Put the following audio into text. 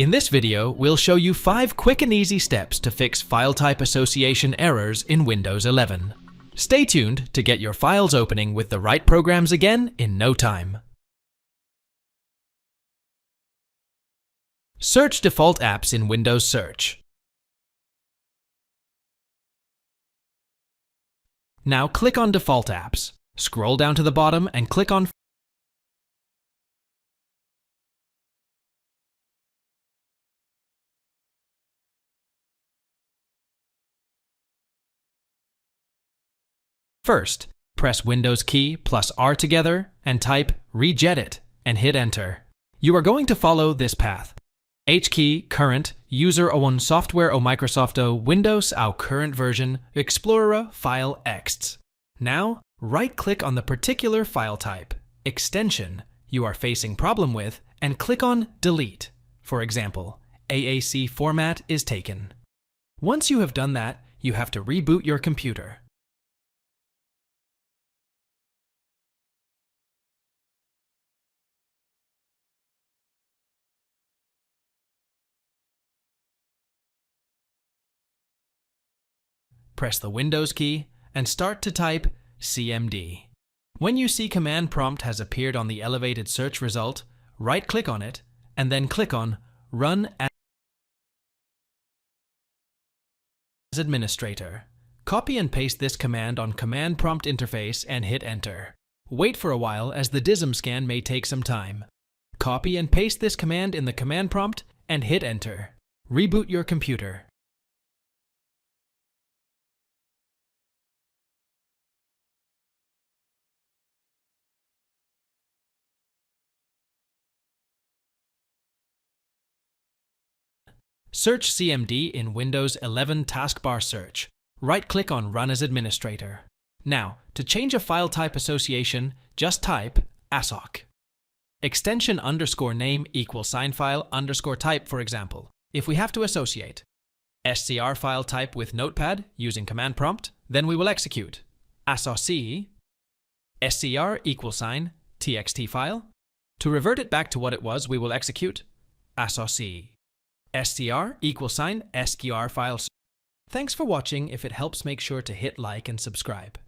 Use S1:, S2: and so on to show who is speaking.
S1: In this video, we'll show you 5 quick and easy steps to fix file type association errors in Windows 11. Stay tuned to get your files opening with the right programs again in no time. Search default apps in Windows Search. Now click on Default Apps. Scroll down to the bottom and click on First, press Windows key plus R together and type regedit and hit Enter. You are going to follow this path. H key current user on software o Microsoft o Windows au current version Explorer file ext. Now, right-click on the particular file type, extension you are facing problem with and click on Delete. For example, AAC format is taken. Once you have done that, you have to reboot your computer. Press the Windows key and start to type CMD. When you see command prompt has appeared on the elevated search result, right-click on it and then click on Run as Administrator. Copy and paste this command on command prompt interface and hit Enter. Wait for a while as the DISM scan may take some time. Copy and paste this command in the command prompt and hit Enter. Reboot your computer. Search CMD in Windows 11 taskbar search. Right-click on Run as Administrator. Now, to change a file type association, just type ASOC. Extension underscore name equals sign file underscore type, for example. If we have to associate SCR file type with Notepad using command prompt, then we will execute ASOC SCR equals sign TXT file. To revert it back to what it was, we will execute ASOC SCR equals sign SQR file. Thanks for watching. If it helps, make sure to hit like and subscribe.